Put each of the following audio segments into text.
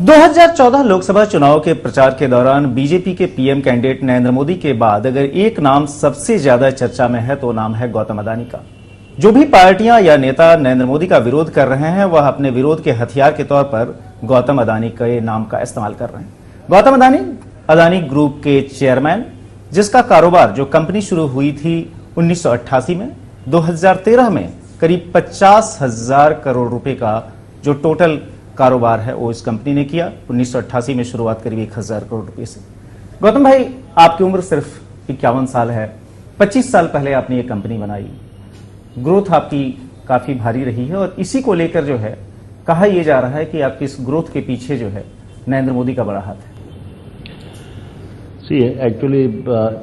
2014 लोकसभा चुनाव के प्रचार के दौरान बीजेपी के पीएम कैंडिडेट नरेंद्र मोदी के बाद अगर एक नाम सबसे ज्यादा चर्चा में है तो नाम है गौतम अदानी का। जो भी पार्टियां या नेता नरेंद्र मोदी का विरोध कर रहे हैं वह अपने विरोध के हथियार के तौर पर गौतम अदानी के नाम का इस्तेमाल कर रहे हैं। गौतम अदानी ग्रुप के चेयरमैन, जिसका कारोबार जो कंपनी शुरू हुई थी 1988 में, 2013 में करीब 50,000 करोड़ रुपए का जो टोटल कारोबार है वो इस कंपनी ने किया। 1988 में शुरुआत करीब 1,000 करोड़ रुपए से। गौतम भाई, आपकी उम्र सिर्फ 51 साल है। 25 साल पहले आपने ये कंपनी बनाई। ग्रोथ आपकी काफी भारी रही है और इसी को लेकर जो है कहा यह जा रहा है कि आपकी इस ग्रोथ के पीछे जो है नरेंद्र मोदी का बड़ा हाथ है। एक्चुअली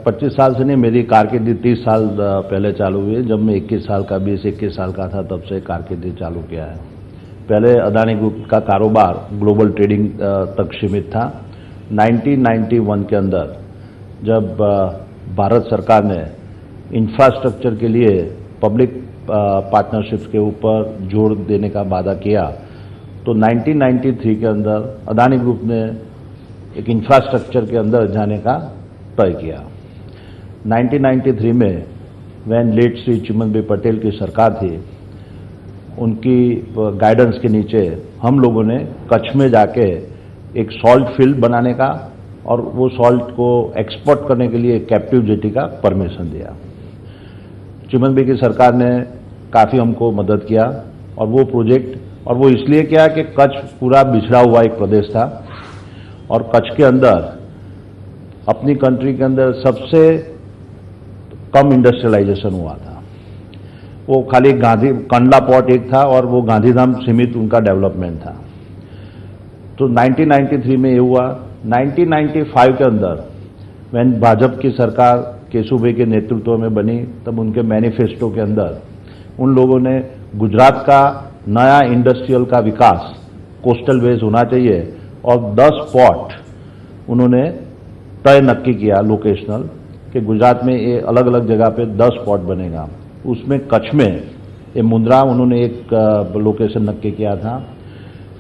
25 साल से नहीं, मेरी कारकिर्दी 30 साल पहले चालू हुई है। जब मैं 21 साल का 21 साल का था तब से कारकिर्दी चालू किया है। पहले अदानी ग्रुप का कारोबार ग्लोबल ट्रेडिंग तक सीमित था। 1991 के अंदर जब भारत सरकार ने इंफ्रास्ट्रक्चर के लिए पब्लिक पार्टनरशिप्स के ऊपर जोर देने का वादा किया, तो 1993 के अंदर अदानी ग्रुप ने एक इंफ्रास्ट्रक्चर के अंदर जाने का तय किया। 1993 में वैन लेट श्री चिमन भाई पटेल की सरकार थी, उनकी गाइडेंस के नीचे हम लोगों ने कच्छ में जाके एक सॉल्ट फील्ड बनाने का और वो सॉल्ट को एक्सपोर्ट करने के लिए कैप्टिव जेटी का परमिशन दिया। चिमन भाई की सरकार ने काफ़ी हमको मदद किया और वो प्रोजेक्ट, और वो इसलिए किया कि कच्छ पूरा बिछड़ा हुआ एक प्रदेश था और कच्छ के अंदर अपनी कंट्री के अंदर सबसे कम इंडस्ट्रियलाइजेशन हुआ था। वो खाली गांधी कंडला पोर्ट एक था और वो गांधीधाम सीमित उनका डेवलपमेंट था। तो 1993 में ये हुआ। 1995 के अंदर वैन भाजपा की सरकार केशुभाई के नेतृत्व में बनी, तब उनके मैनिफेस्टो के अंदर उन लोगों ने गुजरात का नया इंडस्ट्रियल का विकास कोस्टल बेस होना चाहिए और 10 पोर्ट उन्होंने तय नक्की किया लोकेशनल, कि गुजरात में ये अलग अलग जगह पे 10 पोर्ट बनेगा। उसमें कच्छ में ये मुंद्रा उन्होंने एक लोकेशन नक्की किया था।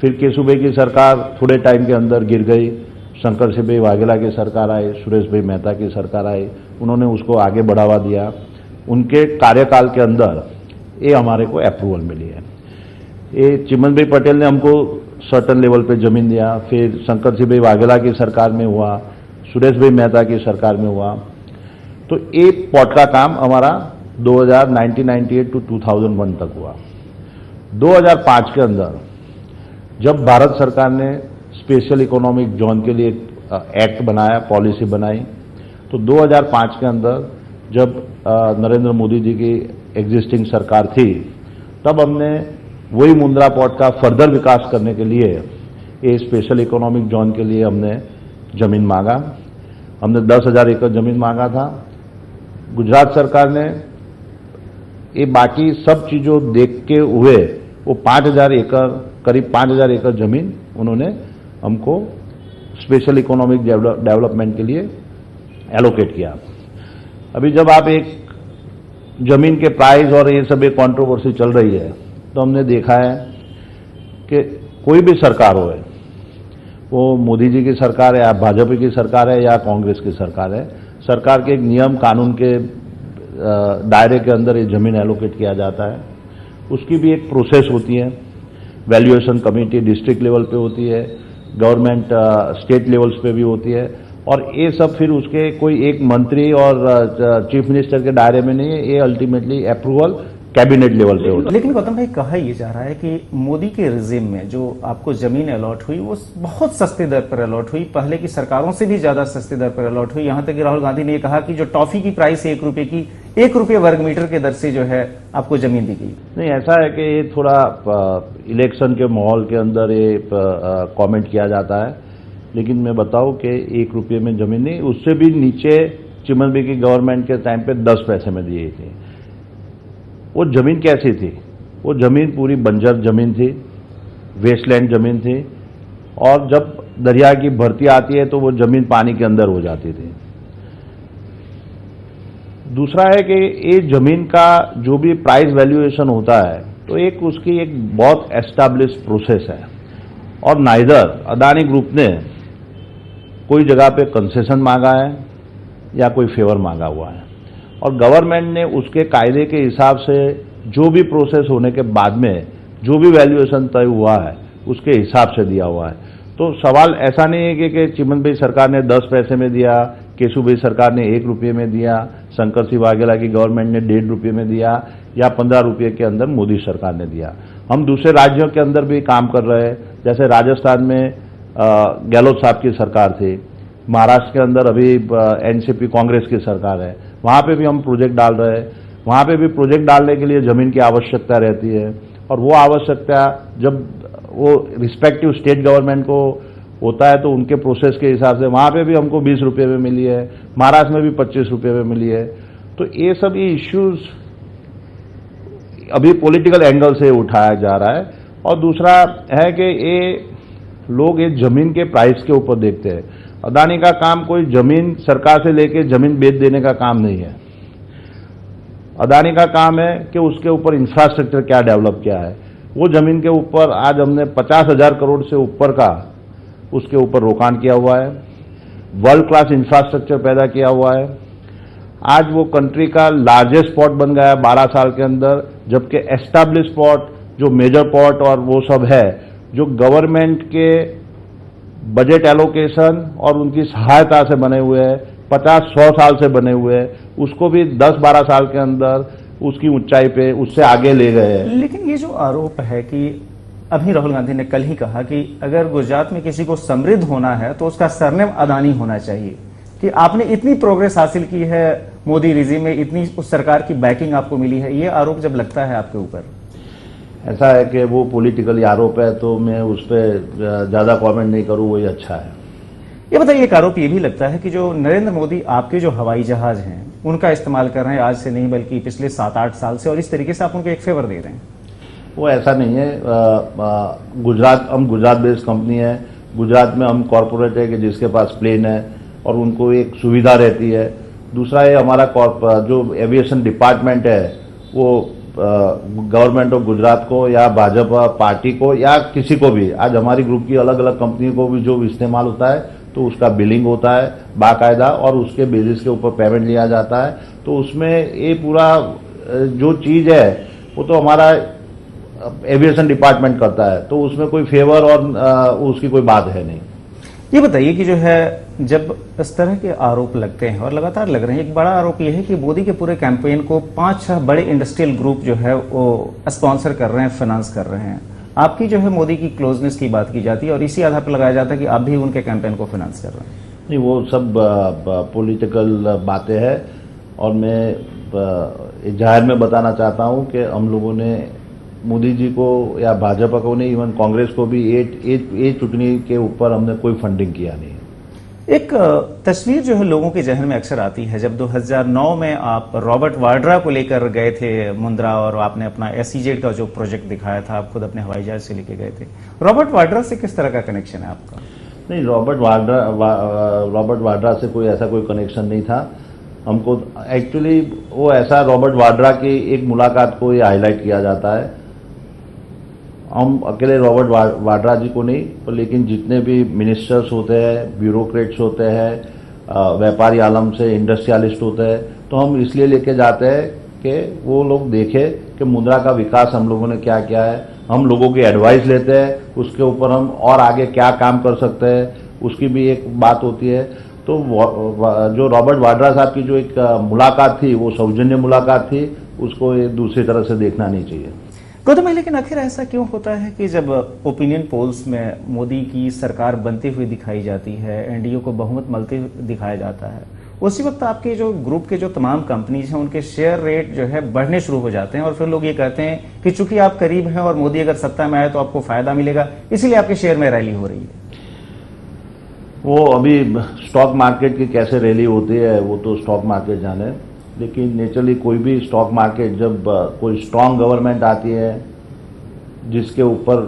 फिर केशुभाई की सरकार थोड़े टाइम के अंदर गिर गई। शंकर सिंह भाई वाघेला की सरकार आई, सुरेश भाई मेहता की सरकार आई, उन्होंने उसको आगे बढ़ावा दिया। उनके कार्यकाल के अंदर ये हमारे को अप्रूवल मिली है। ये चिमन भाई पटेल ने हमको सर्टन लेवल पे जमीन दिया। फिर शंकर सिंह भाई वाघेला की सरकार में हुआ, सुरेश भाई मेहता की सरकार में हुआ। तो एक पोर्ट का काम हमारा 1998 टू 2001 तक हुआ। 2005 के अंदर जब भारत सरकार ने स्पेशल इकोनॉमिक जोन के लिए एक्ट बनाया, पॉलिसी बनाई, तो 2005 के अंदर जब नरेंद्र मोदी जी की एग्जिस्टिंग सरकार थी, तब हमने वही मुंद्रा पोर्ट का फर्दर विकास करने के लिए ये स्पेशल इकोनॉमिक जोन के लिए हमने जमीन मांगा। हमने 10,000 एकड़ जमीन मांगा था। गुजरात सरकार ने ये बाकी सब चीजों देख के हुए वो 5,000 एकड़, करीब 5,000 एकड़ जमीन उन्होंने हमको स्पेशल इकोनॉमिक डेवलपमेंट के लिए एलोकेट किया। अभी जब आप एक जमीन के प्राइस और ये सब एक कंट्रोवर्सी चल रही है, तो हमने देखा है कि कोई भी सरकार हो, वो मोदी जी की सरकार है या भाजपा की सरकार है या कांग्रेस की सरकार है, सरकार के एक नियम कानून के दायरे के अंदर ये जमीन एलोकेट किया जाता है। उसकी भी एक प्रोसेस होती है। वैल्यूएशन कमेटी डिस्ट्रिक्ट लेवल पे होती है, गवर्नमेंट स्टेट लेवल्स पे भी होती है, और ये सब फिर उसके कोई एक मंत्री और चीफ मिनिस्टर के दायरे में नहीं है। ये अल्टीमेटली अप्रूवल कैबिनेट लेवल पे होता है। लेकिन गौतम भाई, कहा यह जा रहा है कि मोदी के रिजिम में जो आपको जमीन अलॉट हुई वो बहुत सस्ते दर पर अलॉट हुई, पहले की सरकारों से भी ज्यादा सस्ते दर पर अलॉट हुई। यहां तक कि राहुल गांधी ने कहा कि जो टॉफी की प्राइस 1 रुपए की, 1 रुपए वर्ग मीटर के दर से जो है आपको जमीन दी गई। नहीं, ऐसा है कि ये थोड़ा इलेक्शन के माहौल के अंदर ये कमेंट किया जाता है, लेकिन मैं बताऊं कि 1 रुपये में जमीन नहीं, उससे भी नीचे चिमन भाई की गवर्नमेंट के टाइम पे 10 पैसे में दी थी। वो जमीन कैसी थी? वो जमीन पूरी बंजर जमीन थी, वेस्टलैंड जमीन थी, और जब दरिया की भरती आती है तो वो जमीन पानी के अंदर हो जाती थी। दूसरा है कि ये जमीन का जो भी प्राइस वैल्यूएशन होता है, तो एक उसकी एक बहुत एस्टैब्लिश प्रोसेस है, और नाइदर अदानी ग्रुप ने कोई जगह पे कंसेशन मांगा है या कोई फेवर मांगा हुआ है, और गवर्नमेंट ने उसके कायदे के हिसाब से जो भी प्रोसेस होने के बाद में जो भी वैल्यूएशन तय हुआ है उसके हिसाब से दिया हुआ है। तो सवाल ऐसा नहीं है कि चिमन भाई सरकार ने 10 पैसे में दिया, केशु भाई सरकार ने 1 रुपये में दिया, शंकर सिंह वाघेला की गवर्नमेंट ने 1.5 रुपये में दिया या 15 रुपये के अंदर मोदी सरकार ने दिया। हम दूसरे राज्यों के अंदर भी काम कर रहे हैं, जैसे राजस्थान में गहलोत साहब की सरकार थी, महाराष्ट्र के अंदर अभी एनसीपी कांग्रेस की सरकार है, वहां पे भी हम प्रोजेक्ट डाल रहे हैं। वहां पे भी प्रोजेक्ट डालने के लिए जमीन की आवश्यकता रहती है, और वो आवश्यकता जब वो रिस्पेक्टिव स्टेट गवर्नमेंट को होता है तो उनके प्रोसेस के हिसाब से वहां पे भी हमको 20 रुपये में मिली है, महाराष्ट्र में भी 25 रुपये में मिली है। तो ये सब इश्यूज अभी पॉलिटिकल एंगल से उठाया जा रहा है। और दूसरा है कि ये लोग ये जमीन के प्राइस के ऊपर देखते हैं। अदानी का काम कोई जमीन सरकार से लेके जमीन बेच देने का काम नहीं है। अदानी का काम है कि उसके ऊपर इंफ्रास्ट्रक्चर क्या डेवलप किया है। वो जमीन के ऊपर आज हमने 50,000 करोड़ से ऊपर का उसके ऊपर रोकान किया हुआ है, वर्ल्ड क्लास इंफ्रास्ट्रक्चर पैदा किया हुआ है। आज वो कंट्री का लार्जेस्ट पोर्ट बन गया है 12 साल के अंदर, जबकि एस्टैब्लिश पोर्ट जो मेजर पोर्ट और वो सब है जो गवर्नमेंट के बजट एलोकेशन और उनकी सहायता से बने हुए हैं, 50-100 साल से बने हुए हैं, उसको भी 10-12 साल के अंदर उसकी ऊंचाई पे उससे आगे ले गए हैं। लेकिन ये जो आरोप है कि अभी राहुल गांधी ने कल ही कहा कि अगर गुजरात में किसी को समृद्ध होना है तो उसका सरनेम अदानी होना चाहिए, कि आपने इतनी प्रोग्रेस हासिल की है मोदी रिजीम में, इतनी उस सरकार की बैकिंग आपको मिली है, ये आरोप जब लगता है आपके ऊपर? ऐसा है कि वो पॉलिटिकल आरोप है तो मैं उस पर ज्यादा कमेंट नहीं करूं, वही अच्छा है। ये बताइए, एक आरोप ये भी लगता है कि जो नरेंद्र मोदी आपके जो हवाई जहाज हैं उनका इस्तेमाल कर रहे हैं, आज से नहीं बल्कि पिछले 7-8 साल से, और इस तरीके से आप उनको एक फेवर दे रहे हैं। वो ऐसा नहीं है। गुजरात, हम गुजरात बेस्ड कंपनी है, गुजरात में हम कॉरपोरेट है कि जिसके पास प्लेन है और उनको एक सुविधा रहती है। दूसरा है हमारा जो एविएशन डिपार्टमेंट है वो गवर्नमेंट ऑफ गुजरात को या भाजपा पार्टी को या किसी को भी, आज हमारी ग्रुप की अलग अलग कंपनी को भी जो इस्तेमाल होता है तो उसका बिलिंग होता है बाकायदा और उसके बेसिस के ऊपर पेमेंट लिया जाता है। तो उसमें ये पूरा जो चीज है वो तो हमारा एविएशन डिपार्टमेंट करता है, तो उसमें कोई फेवर और उसकी कोई बात है नहीं। ये बताइए कि जो है जब इस तरह के आरोप लगते हैं और लगातार लग रहे हैं, एक बड़ा आरोप यह है कि मोदी के पूरे कैंपेन को 5-6 बड़े इंडस्ट्रियल ग्रुप जो है वो स्पॉन्सर कर रहे हैं, फाइनेंस कर रहे हैं। आपकी जो है मोदी की क्लोजनेस की बात की जाती है और इसी आधार पर लगाया जाता है कि आप भी उनके कैंपेन को फाइनेंस कर रहे हैं। नहीं, वो सब पॉलिटिकल बातें हैं और मैं जाहिर में बताना चाहता हूं कि हम लोगों ने मोदी जी को या भाजपा को नहीं, इवन कांग्रेस को भी ये चुटनी के ऊपर हमने कोई फंडिंग किया नहीं। एक तस्वीर जो है लोगों के जहन में अक्सर आती है, जब 2009 में आप रॉबर्ट वाड्रा को लेकर गए थे मुंद्रा और आपने अपना SEZ का जो प्रोजेक्ट दिखाया था, आप खुद अपने हवाई जहाज से लेके गए थे। रॉबर्ट वाड्रा से किस तरह का कनेक्शन है आपका? नहीं, रॉबर्ट वाड्रा से कोई ऐसा कोई कनेक्शन नहीं था हमको। एक्चुअली वो ऐसा रॉबर्ट वाड्रा की एक मुलाकात को ये हाईलाइट किया जाता है। हम अकेले रॉबर्ट वाड्रा जी को नहीं, पर लेकिन जितने भी मिनिस्टर्स होते हैं, ब्यूरोक्रेट्स होते हैं, व्यापारी आलम से इंडस्ट्रियलिस्ट होते हैं, तो हम इसलिए लेके जाते हैं कि वो लोग देखें कि मुंद्रा का विकास हम लोगों ने क्या किया है। हम लोगों की एडवाइस लेते हैं, उसके ऊपर हम और आगे क्या काम कर सकते हैं उसकी भी एक बात होती है। तो जो रॉबर्ट वाड्रा साहब की जो एक मुलाकात थी वो सौजन्य मुलाकात थी, उसको दूसरी तरह से देखना नहीं चाहिए। गौतम भाई, लेकिन आखिर ऐसा क्यों होता है कि जब ओपिनियन पोल्स में मोदी की सरकार बनती हुई दिखाई जाती है, NDA को बहुमत मिलते हुए दिखाया जाता है, उसी वक्त आपके जो ग्रुप के जो तमाम कंपनीज हैं उनके शेयर रेट जो है बढ़ने शुरू हो जाते हैं और फिर लोग ये कहते हैं कि चूंकि आप करीब हैं और मोदी अगर सत्ता में आए तो आपको फायदा मिलेगा, इसीलिए आपके शेयर में रैली हो रही है। वो अभी स्टॉक मार्केट की कैसे रैली होती है वो तो स्टॉक मार्केट जाने, लेकिन नेचुरली कोई भी स्टॉक मार्केट जब कोई स्ट्रांग गवर्नमेंट आती है जिसके ऊपर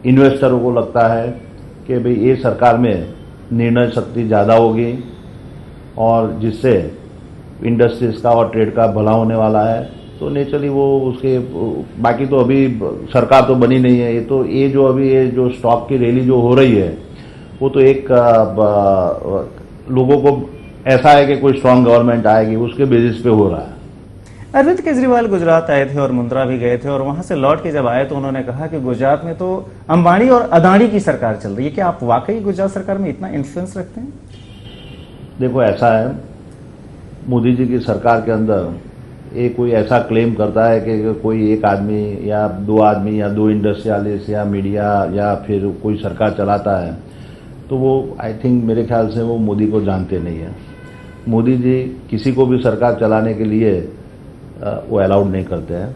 इन्वेस्टरों को लगता है कि भाई ये सरकार में निर्णय शक्ति ज़्यादा होगी और जिससे इंडस्ट्रीज का और ट्रेड का भला होने वाला है, तो नेचुरली वो उसके बाकी तो अभी सरकार तो बनी नहीं है। ये जो अभी ये जो स्टॉक की रैली जो हो रही है वो तो एक लोगों को ऐसा है कि कोई स्ट्रांग गवर्नमेंट आएगी उसके बेसिस पे हो रहा है। अरविंद केजरीवाल गुजरात आए थे और मुंद्रा भी गए थे और वहां से लौट के जब आए तो उन्होंने कहा कि गुजरात में तो अंबानी और अदानी की सरकार चल रही है। क्या आप वाकई गुजरात सरकार में इतना इन्फ्लुएंस रखते हैं? देखो ऐसा है, मोदी जी की सरकार के अंदर ये कोई ऐसा क्लेम करता है कि कोई एक आदमी या दो इंडस्ट्रियलिस्ट या मीडिया या फिर कोई सरकार चलाता है, तो वो आई थिंक मेरे ख्याल से वो मोदी को जानते नहीं है। मोदी जी किसी को भी सरकार चलाने के लिए वो अलाउड नहीं करते हैं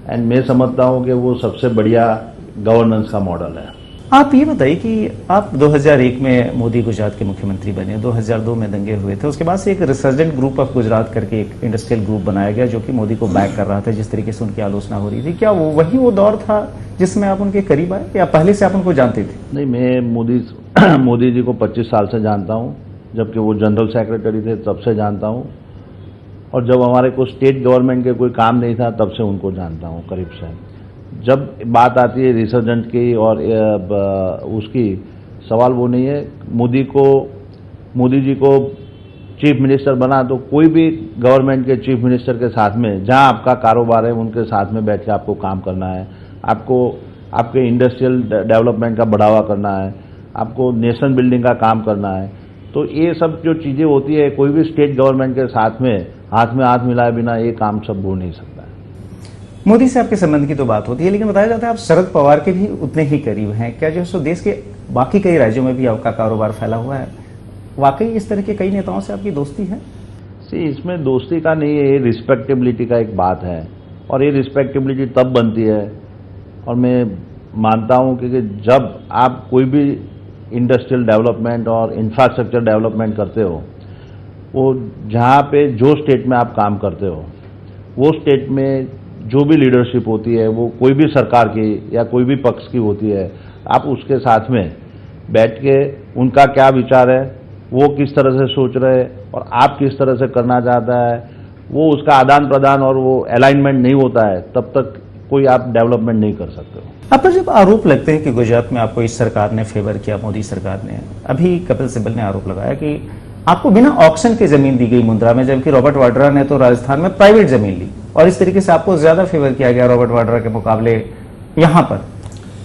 एंड मैं समझता हूं कि वो सबसे बढ़िया गवर्नेंस का मॉडल है। आप ये बताइए कि आप 2001 में मोदी गुजरात के मुख्यमंत्री बने, 2002 में दंगे हुए थे, उसके बाद से एक रिसर्जेंट ग्रुप ऑफ गुजरात करके एक इंडस्ट्रियल ग्रुप बनाया गया जो कि मोदी को बैक कर रहा था, जिस तरीके से उनकी आलोचना हो रही थी। क्या वो दौर था जिसमें आप उनके करीब आए या पहले से आप उनको जानते थे? नहीं, मैं मोदी जी को 25 साल से जानता हूं, जबकि वो जनरल सेक्रेटरी थे तब से जानता हूं, और जब हमारे को स्टेट गवर्नमेंट के कोई काम नहीं था तब से उनको जानता हूं करीब से। जब बात आती है रिसर्जेंट की और उसकी, सवाल वो नहीं है। मोदी जी को चीफ मिनिस्टर बना तो कोई भी गवर्नमेंट के चीफ मिनिस्टर के साथ में जहां आपका कारोबार है उनके साथ में बैठ के आपको काम करना है, आपको आपके इंडस्ट्रियल डेवलपमेंट का बढ़ावा करना है, आपको नेशन बिल्डिंग का काम करना है। तो ये सब जो चीजें होती है, कोई भी स्टेट गवर्नमेंट के साथ में हाथ मिलाए बिना ये काम सब हो नहीं सकता है। मोदी से आपके संबंध की तो बात होती है, लेकिन बताया जाता है आप शरद पवार के भी उतने ही करीब हैं। क्या जो सो देश के बाकी कई राज्यों में भी आपका कारोबार फैला हुआ है? वाकई इस तरह के कई नेताओं से आपकी दोस्ती है? इसमें दोस्ती का नहीं है, ये रिस्पेक्टेबिलिटी का एक बात है, और ये रिस्पेक्टेबिलिटी तब बनती है, और मैं मानता हूं कि जब आप कोई भी इंडस्ट्रियल डेवलपमेंट और इंफ्रास्ट्रक्चर डेवलपमेंट करते हो, वो जहां पे जो स्टेट में आप काम करते हो वो स्टेट में जो भी लीडरशिप होती है, वो कोई भी सरकार की या कोई भी पक्ष की होती है, आप उसके साथ में बैठ के उनका क्या विचार है, वो किस तरह से सोच रहे हैं और आप किस तरह से करना चाहता है, वो उसका आदान प्रदान और वो अलाइनमेंट नहीं होता है, तब तक कोई आप डेवलपमेंट नहीं कर सकते हो। आप पर जब आरोप लगते हैं कि गुजरात में आपको इस सरकार ने फेवर किया, मोदी सरकार ने, अभी कपिल सिब्बल ने आरोप लगाया कि आपको बिना ऑक्शन के जमीन दी गई मुंद्रा में, जबकि रॉबर्ट वाड्रा ने तो राजस्थान में प्राइवेट जमीन ली, और इस तरीके से आपको ज्यादा फेवर किया गया रॉबर्ट वाड्रा के मुकाबले यहां पर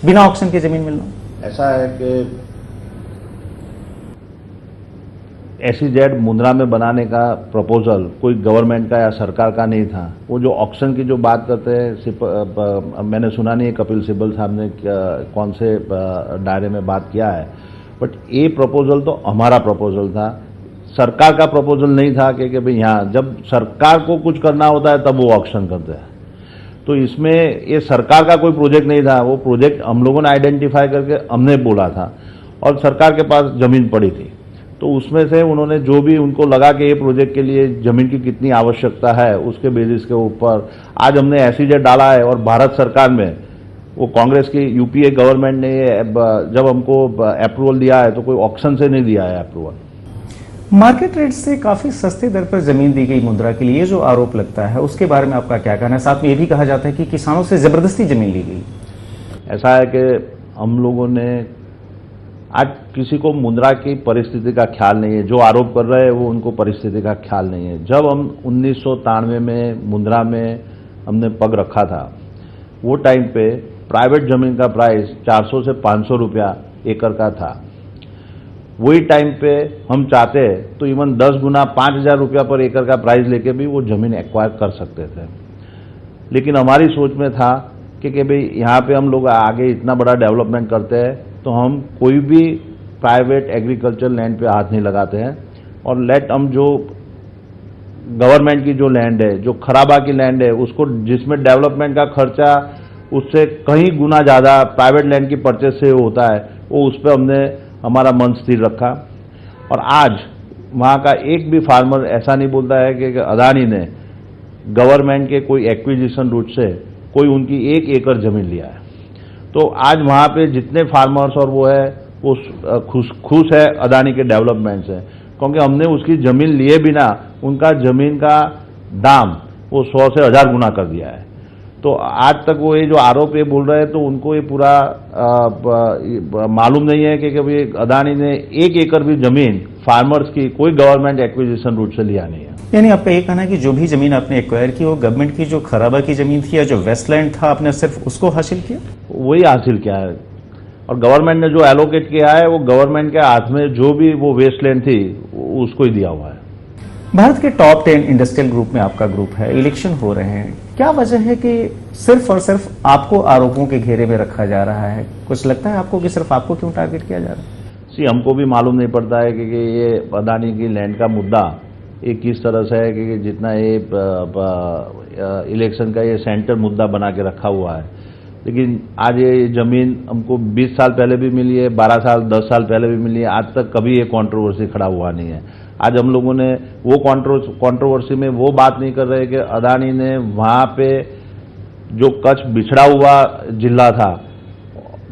बिना ऑक्शन के जमीन मिलना। ऐसा है कि SEZ मुंद्रा में बनाने का प्रपोजल कोई गवर्नमेंट का या सरकार का नहीं था। वो जो ऑक्शन की जो बात करते हैं, मैंने सुना नहीं है कपिल सिब्बल साहब ने कौन से दायरे में बात किया है, बट ये प्रपोजल तो हमारा प्रपोजल था, सरकार का प्रपोजल नहीं था कि भाई यहाँ जब सरकार को कुछ करना होता है तब वो ऑक्शन करते हैं। तो इसमें ये सरकार का कोई प्रोजेक्ट नहीं था, वो प्रोजेक्ट हम लोगों ने आइडेंटिफाई करके हमने बोला था, और सरकार के पास जमीन पड़ी थी, तो उसमें से उन्होंने जो भी उनको लगा कि ये प्रोजेक्ट के लिए जमीन की कितनी आवश्यकता है, उसके बेसिस के ऊपर आज हमने SEZ डाला है। और भारत सरकार में वो कांग्रेस की UPA गवर्नमेंट ने जब हमको अप्रूवल दिया है तो कोई ऑक्शन से नहीं दिया है अप्रूवल। मार्केट रेट से काफी सस्ते दर पर जमीन दी गई मुंद्रा के लिए जो आरोप लगता है, उसके बारे में आपका क्या कहना है? साथ में यह भी कहा जाता है कि किसानों से जबरदस्ती जमीन ली गई। ऐसा है कि हम लोगों ने आज किसी को मुंद्रा की परिस्थिति का ख्याल नहीं है, जो आरोप कर रहे हैं वो उनको परिस्थिति का ख्याल नहीं है। जब हम 1993 में मुंद्रा में हमने पग रखा था, वो टाइम पे प्राइवेट जमीन का प्राइस 400 से 500 रुपया एकड़ का था। वही टाइम पे हम चाहते तो इवन 10 गुना 5,000 रुपया पर एकड़ का प्राइस लेके भी वो जमीन एक्वायर कर सकते थे, लेकिन हमारी सोच में था कि भाई यहाँ पे हम लोग आगे इतना बड़ा डेवलपमेंट करते हैं तो हम कोई भी प्राइवेट एग्रीकल्चर लैंड पे हाथ नहीं लगाते हैं, और हम जो गवर्नमेंट की जो लैंड है, जो खराबा की लैंड है, उसको जिसमें डेवलपमेंट का खर्चा उससे कहीं गुना ज़्यादा प्राइवेट लैंड की परचेज से होता है, वो उस पर हमने हमारा मन स्थिर रखा। और आज वहाँ का एक भी फार्मर ऐसा नहीं बोलता है कि अदानी ने गवर्नमेंट के कोई एक्विजिशन रूट से कोई उनकी 1 एकड़ जमीन लिया है। तो आज वहाँ पे जितने फार्मर्स और वो है वो खुश है अदानी के डेवलपमेंट से, क्योंकि हमने उसकी जमीन लिए बिना उनका जमीन का दाम वो 100 से 1000 गुना कर दिया है। तो आज तक वो ये जो आरोप ये बोल रहे हैं तो उनको ये पूरा मालूम नहीं है कि भाई अदानी ने 1 एकड़ भी जमीन फार्मर्स की कोई गवर्नमेंट एक्विजिशन रूट से लिया नहीं है। यानी आपका ये कहना है कि जो भी जमीन आपने एक्वायर की वो गवर्नमेंट की जो खराबा की जमीन थी या जो वेस्टलैंड था आपने सिर्फ उसको हासिल किया? वही हासिल किया है और गवर्नमेंट ने जो एलोकेट किया है वो गवर्नमेंट के हाथ में जो भी वो वेस्टलैंड थी उसको ही दिया हुआ है। भारत के टॉप 10 इंडस्ट्रियल ग्रुप में आपका ग्रुप है, इलेक्शन हो रहे हैं, क्या वजह है कि सिर्फ और सिर्फ आपको आरोपों के घेरे में रखा जा रहा है? कुछ लगता है आपको कि सिर्फ आपको क्यों टारगेट किया जा रहा है? हमको भी मालूम नहीं पड़ता है कि ये अदानी की लैंड का मुद्दा ये किस तरह से है कि जितना ये इलेक्शन का ये सेंटर मुद्दा बना के रखा हुआ है। लेकिन आज ये जमीन हमको 20 साल पहले भी मिली है, 12 साल 10 साल पहले भी मिली है, आज तक कभी ये कंट्रोवर्सी खड़ा हुआ नहीं है। आज हम लोगों ने वो कंट्रोवर्सी में वो बात नहीं कर रहे कि अदानी ने वहां पे जो कच्छ बिछड़ा हुआ जिला था,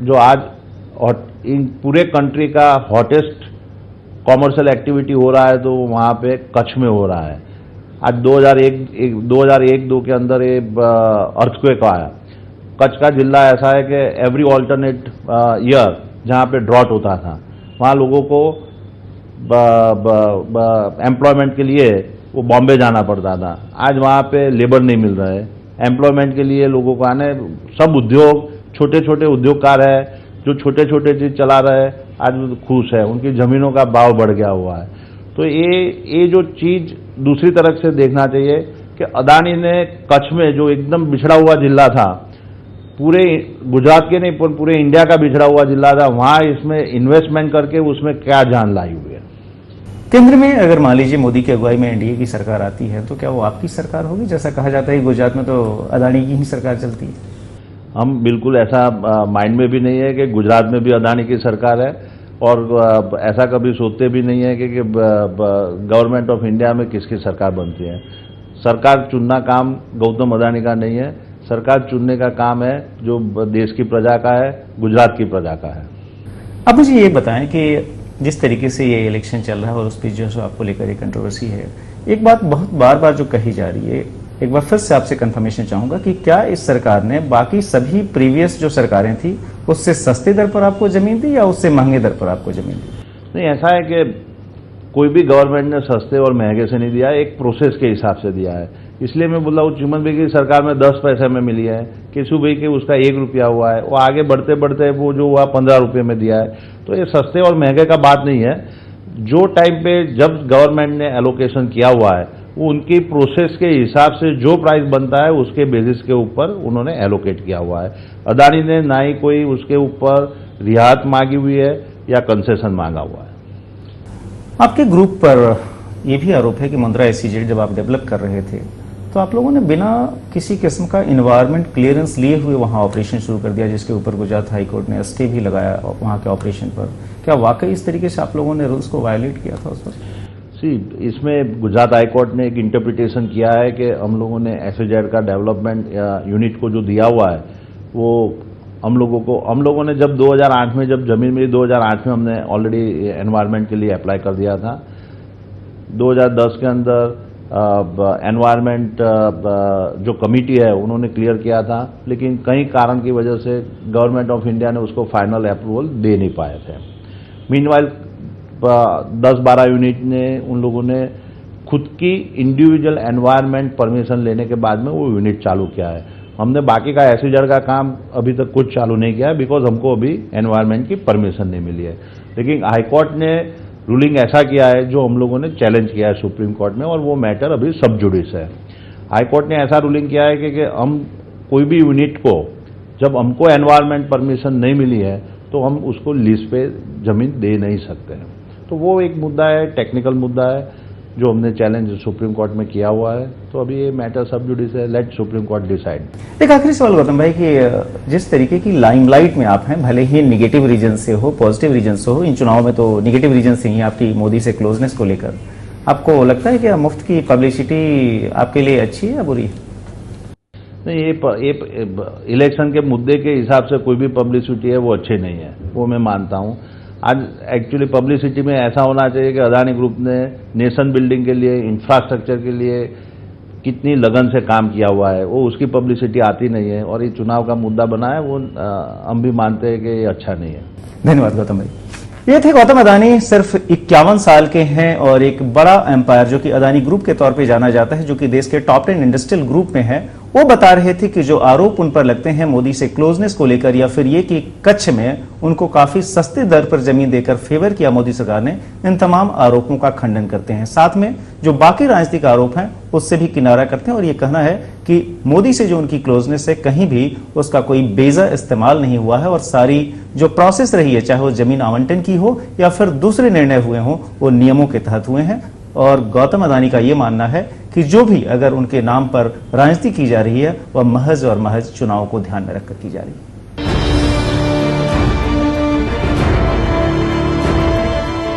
जो आज इन पूरे कंट्री का हॉटेस्ट कॉमर्शियल एक्टिविटी हो रहा है, तो वहां पे कच्छ में हो रहा है। आज 2001-2 के अंदर ये अर्थक्वेक आया। कच्छ का जिला ऐसा है कि एवरी ऑल्टरनेट ईयर जहां पे ड्रॉट होता था वहां लोगों को एम्प्लॉयमेंट के लिए वो बॉम्बे जाना पड़ता था। आज वहां पे लेबर नहीं मिल रहा है। एम्प्लॉयमेंट के लिए लोगों को आने, सब उद्योग, छोटे छोटे उद्योगकार है जो छोटे छोटे चीज चला रहे हैं, आज खुश है, उनकी जमीनों का भाव बढ़ गया हुआ है। तो ये जो चीज दूसरी तरफ से देखना चाहिए कि अदानी ने कच्छ में जो एकदम बिछड़ा हुआ जिला था, पूरे गुजरात के नहीं पर पूरे इंडिया का बिछड़ा हुआ जिला था, वहां इसमें इन्वेस्टमेंट करके उसमें क्या जान लाई हुई है। केंद्र में अगर मान लीजिए मोदी की अगुवाई में एनडीए की सरकार आती है तो क्या वो आपकी सरकार होगी? जैसा कहा जाता है गुजरात में तो अदानी की ही सरकार चलती है। हम बिल्कुल ऐसा माइंड में भी नहीं है कि गुजरात में भी अदानी की सरकार है और ऐसा कभी सोचते भी नहीं है कि गवर्नमेंट ऑफ इंडिया में किसकी सरकार बनती है। सरकार चुनना काम गौतम अदानी का नहीं है। सरकार चुनने का काम है जो देश की प्रजा का है, गुजरात की प्रजा का है। अब मुझे ये बताएं कि जिस तरीके से ये इलेक्शन चल रहा है और उस पर जो आपको लेकर एक कंट्रोवर्सी है, एक बात बहुत बार बार जो कही जा रही है, एक बार फिर से आपसे कंफर्मेशन चाहूंगा कि क्या इस सरकार ने बाकी सभी प्रीवियस जो सरकारें थी उससे सस्ते दर पर आपको जमीन दी या उससे महंगे दर पर आपको जमीन दी? नहीं, ऐसा है कि कोई भी गवर्नमेंट ने सस्ते और महंगे से नहीं दिया, एक प्रोसेस के हिसाब से दिया है। इसलिए मैं बोल रहा हूँ चिमन भाई की सरकार में 10 पैसे में मिली है, केशु भाई के उसका 1 रुपया हुआ है, वो आगे बढ़ते बढ़ते वो जो हुआ 15 रुपये में दिया है। तो ये सस्ते और महंगे का बात नहीं है। जो टाइम पे जब गवर्नमेंट ने एलोकेशन किया हुआ है वो उनकी प्रोसेस के हिसाब से जो प्राइस बनता है उसके बेसिस के ऊपर उन्होंने एलोकेट किया हुआ है। अदानी ने ना ही कोई उसके ऊपर रियायत मांगी हुई है या कंसेशन मांगा हुआ है। आपके ग्रुप पर यह भी आरोप है कि मुंद्रा एसईजेड जब आप डेवलप कर रहे थे तो आप लोगों ने बिना किसी किस्म का इन्वायरमेंट क्लियरेंस लिए हुए वहां ऑपरेशन शुरू कर दिया, जिसके ऊपर गुजरात हाईकोर्ट ने स्टे भी लगाया वहां के ऑपरेशन पर। क्या वाकई इस तरीके से आप लोगों ने रूल्स को वायलेट किया था उस वक्त? इसमें गुजरात हाईकोर्ट ने एक इंटरप्रिटेशन किया है कि हम लोगों ने एसईजेड का डेवलपमेंट यूनिट को जो दिया हुआ है वो हम लोगों ने जब 2008 में जब जमीन मिली, 2008 में हमने ऑलरेडी एनवायरनमेंट के लिए अप्लाई कर दिया था। 2010 के अंदर एनवायरनमेंट जो कमिटी है उन्होंने क्लियर किया था, लेकिन कई कारण की वजह से गवर्नमेंट ऑफ इंडिया ने उसको फाइनल अप्रूवल दे नहीं पाए थे। मीनवाइल 10-12 यूनिट ने उन लोगों ने खुद की इंडिविजुअल एनवायरनमेंट परमिशन लेने के बाद में वो यूनिट चालू किया है। हमने बाकी का एसईजेड का काम अभी तक कुछ चालू नहीं किया है बिकॉज हमको अभी एनवायरनमेंट की परमिशन नहीं मिली है। लेकिन हाईकोर्ट ने रूलिंग ऐसा किया है जो हम लोगों ने चैलेंज किया है सुप्रीम कोर्ट में, और वो मैटर अभी सब जुडिस है। हाईकोर्ट ने ऐसा रूलिंग किया है कि हम कोई भी यूनिट को जब हमको एनवायरनमेंट परमिशन नहीं मिली है तो हम उसको लीज पे जमीन दे नहीं सकते हैं। तो वो एक मुद्दा है, टेक्निकल मुद्दा है जो हमने चैलेंज सुप्रीम कोर्ट में किया हुआ है। तो अभी ये मैटर सब जुडिस है, लेट सुप्रीम कोर्ट डिसाइड। एक आखिरी सवाल गौतम भाई कि जिस तरीके की लाइमलाइट में आप हैं, भले ही निगेटिव रीजन से हो पॉजिटिव रीजन से हो, इन चुनाव में तो निगेटिव रीजन से ही आपकी मोदी से क्लोजनेस को लेकर, आपको लगता है कि मुफ्त की पब्लिसिटी आपके लिए अच्छी है या बुरी? नहीं, ये इलेक्शन के मुद्दे के हिसाब से कोई भी पब्लिसिटी है वो अच्छी नहीं है, वो मैं मानता हूँ। आज एक्चुअली पब्लिसिटी में ऐसा होना चाहिए कि अदानी ग्रुप ने नेशन बिल्डिंग के लिए, इंफ्रास्ट्रक्चर के लिए कितनी लगन से काम किया हुआ है, वो उसकी पब्लिसिटी आती नहीं है और ये चुनाव का मुद्दा बना है, वो हम भी मानते हैं कि ये अच्छा नहीं है। धन्यवाद गौतम भाई। ये थे गौतम अदानी, सिर्फ 51 साल के हैं और एक बड़ा एम्पायर जो कि अदानी ग्रुप के तौर पे जाना जाता है, जो कि देश के टॉप 10 इंडस्ट्रियल ग्रुप में है, वो बता रहे थे कि जो आरोप उन पर लगते हैं मोदी से क्लोजनेस को लेकर या फिर ये कि कच्छ में उनको काफी सस्ते दर पर जमीन देकर फेवर किया मोदी सरकार ने, इन तमाम आरोपों का खंडन करते हैं। साथ में जो बाकी राजनीतिक आरोप हैं उससे भी किनारा करते हैं और ये कहना है कि मोदी से जो उनकी क्लोजनेस है कहीं भी उसका कोई बेजा इस्तेमाल नहीं हुआ है और सारी जो प्रोसेस रही है, चाहे वो जमीन आवंटन की हो या फिर दूसरे निर्णय हुए हों, वो नियमों के तहत हुए हैं। और गौतम अदानी का ये मानना है कि जो भी अगर उनके नाम पर राजनीति की जा रही है वह महज और महज चुनाव को ध्यान में रखकर की जा रही है।